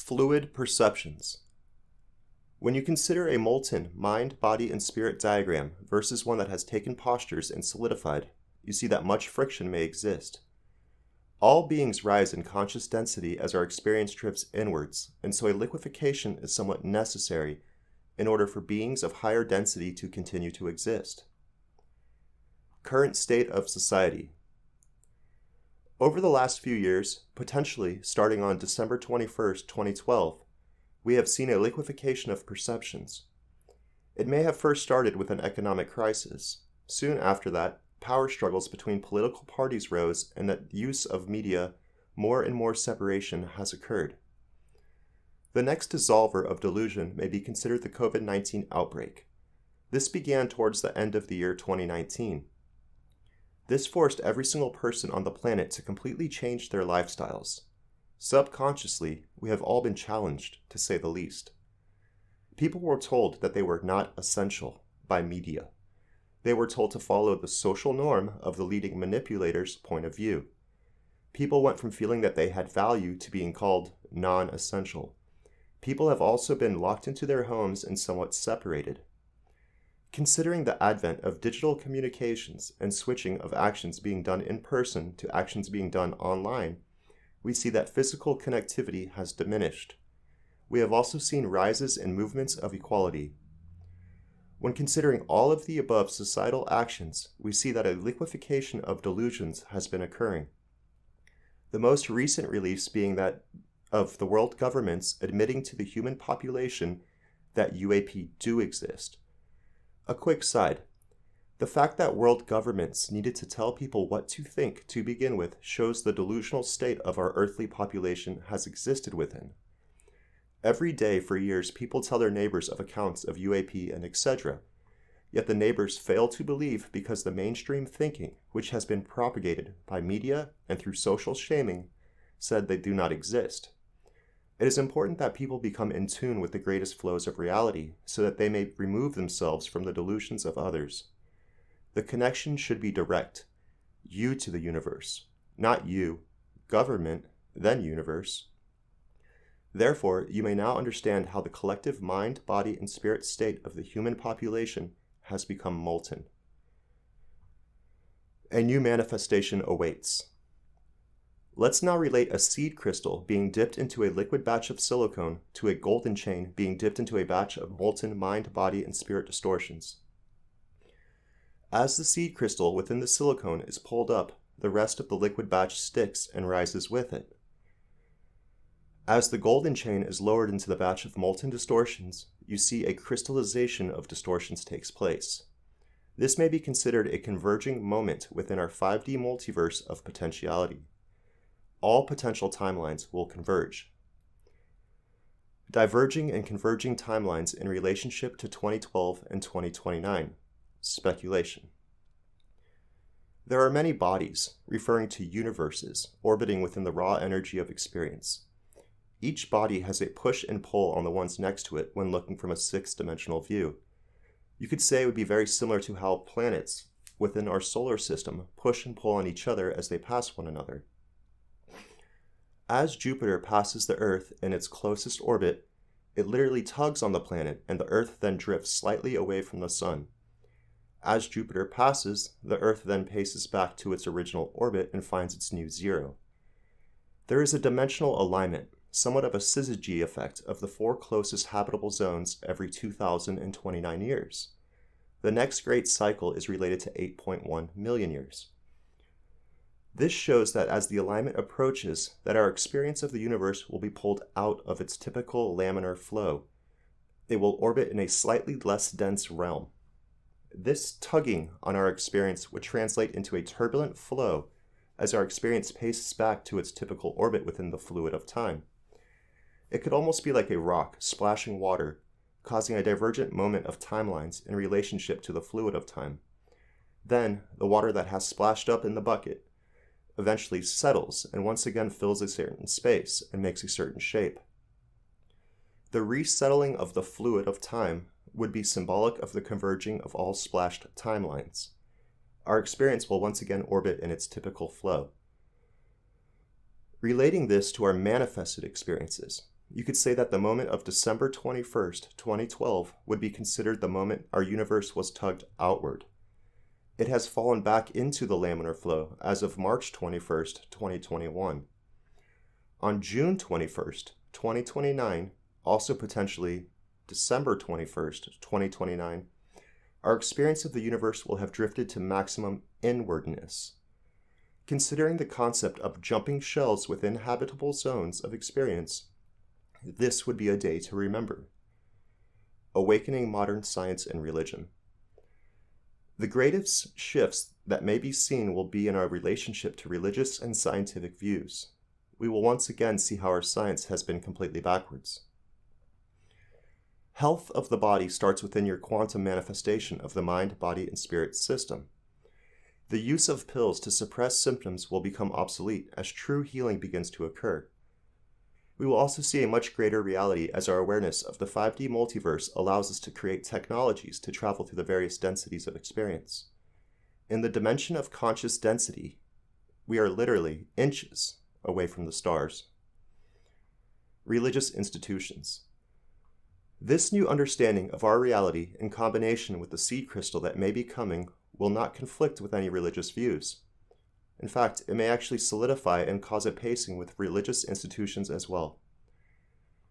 Fluid perceptions. When you consider a molten mind, body, and spirit diagram versus one that has taken postures and solidified, you see that much friction may exist. All beings rise in conscious density as our experience drifts inwards, and so a liquefaction is somewhat necessary in order for beings of higher density to continue to exist. Current state of society. Over the last few years, potentially starting on December 21st, 2012, we have seen a liquefaction of perceptions. It may have first started with an economic crisis. Soon after that, power struggles between political parties rose, and the use of media, more and more separation has occurred. The next dissolver of delusion may be considered the COVID-19 outbreak. This began towards the end of the year 2019. This forced every single person on the planet to completely change their lifestyles. Subconsciously, we have all been challenged, to say the least. People were told that they were not essential by media. They were told to follow the social norm of the leading manipulator's point of view. People went from feeling that they had value to being called non-essential. People have also been locked into their homes and somewhat separated. Considering the advent of digital communications and switching of actions being done in person to actions being done online, we see that physical connectivity has diminished. We have also seen rises in movements of equality. When considering all of the above societal actions, we see that a liquefaction of delusions has been occurring. The most recent release being that of the world governments admitting to the human population that UAP do exist. A quick side. The fact that world governments needed to tell people what to think to begin with shows the delusional state of our earthly population has existed within. Every day for years people tell their neighbors of accounts of UAP and etc. Yet the neighbors fail to believe because the mainstream thinking, which has been propagated by media and through social shaming, said they do not exist. It is important that people become in tune with the greatest flows of reality so that they may remove themselves from the delusions of others. The connection should be direct, you to the universe, not you, government, then universe. Therefore, you may now understand how the collective mind, body, and spirit state of the human population has become molten. A new manifestation awaits. Let's now relate a seed crystal being dipped into a liquid batch of silicone to a golden chain being dipped into a batch of molten mind, body, and spirit distortions. As the seed crystal within the silicone is pulled up, the rest of the liquid batch sticks and rises with it. As the golden chain is lowered into the batch of molten distortions, you see a crystallization of distortions takes place. This may be considered a converging moment within our 5D multiverse of potentiality. All potential timelines will converge. Diverging and converging timelines in relationship to 2012 and 2029. Speculation. There are many bodies, referring to universes, orbiting within the raw energy of experience. Each body has a push and pull on the ones next to it when looking from a six-dimensional view. You could say it would be very similar to how planets within our solar system push and pull on each other as they pass one another. As Jupiter passes the Earth in its closest orbit, it literally tugs on the planet and the Earth then drifts slightly away from the Sun. As Jupiter passes, the Earth then paces back to its original orbit and finds its new zero. There is a dimensional alignment, somewhat of a syzygy effect of the four closest habitable zones every 2,029 years. The next great cycle is related to 8.1 million years. This shows that as the alignment approaches, that our experience of the universe will be pulled out of its typical laminar flow. It will orbit in a slightly less dense realm. This tugging on our experience would translate into a turbulent flow as our experience paces back to its typical orbit within the fluid of time. It could almost be like a rock splashing water, causing a divergent moment of timelines in relationship to the fluid of time. Then, the water that has splashed up in the bucket eventually settles and once again fills a certain space and makes a certain shape. The resettling of the fluid of time would be symbolic of the converging of all splashed timelines. Our experience will once again orbit in its typical flow. Relating this to our manifested experiences, you could say that the moment of December 21st, 2012 would be considered the moment our universe was tugged outward. It has fallen back into the laminar flow as of March 21st, 2021. On June 21st, 2029, also potentially December 21st, 2029, our experience of the universe will have drifted to maximum inwardness. Considering the concept of jumping shells within habitable zones of experience, this would be a day to remember. Awakening modern science and religion. The greatest shifts that may be seen will be in our relationship to religious and scientific views. We will once again see how our science has been completely backwards. Health of the body starts within your quantum manifestation of the mind, body, and spirit system. The use of pills to suppress symptoms will become obsolete as true healing begins to occur. We will also see a much greater reality as our awareness of the 5D multiverse allows us to create technologies to travel through the various densities of experience. In the dimension of conscious density, we are literally inches away from the stars. Religious institutions. This new understanding of our reality in combination with the seed crystal that may be coming will not conflict with any religious views. In fact, it may actually solidify and cause a pacing with religious institutions as well.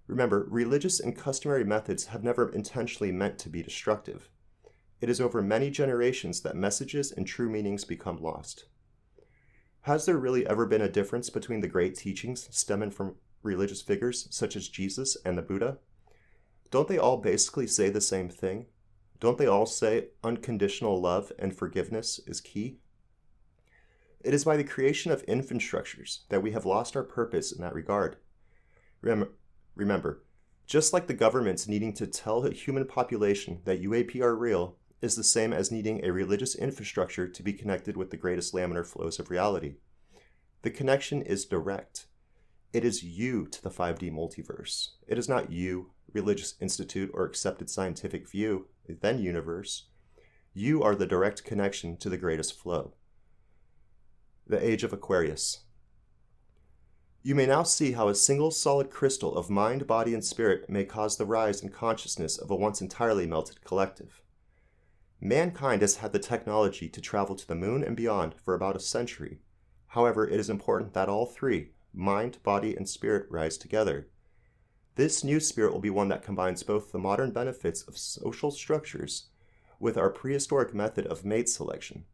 Remember, religious and customary methods have never intentionally meant to be destructive. It is over many generations that messages and true meanings become lost. Has there really ever been a difference between the great teachings stemming from religious figures such as Jesus and the Buddha? Don't they all basically say the same thing? Don't they all say unconditional love and forgiveness is key? It is by the creation of infrastructures that we have lost our purpose in that regard. Remember, just like the governments needing to tell the human population that UAP are real is the same as needing a religious infrastructure to be connected with the greatest laminar flows of reality. The connection is direct. It is you to the 5D multiverse. It is not you, religious institute, or accepted scientific view, then universe. You are the direct connection to the greatest flow. The Age of Aquarius. You may now see how a single solid crystal of mind, body, and spirit may cause the rise in consciousness of a once entirely melted collective. Mankind has had the technology to travel to the moon and beyond for about a century. However, it is important that all three, mind, body, and spirit, rise together. This new spirit will be one that combines both the modern benefits of social structures with our prehistoric method of mate selection.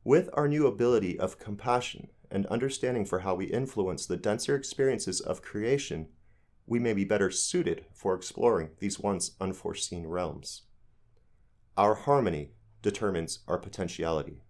With our new ability of compassion and understanding for how we influence the denser experiences of creation, we may be better suited for exploring these once unforeseen realms. Our harmony determines our potentiality.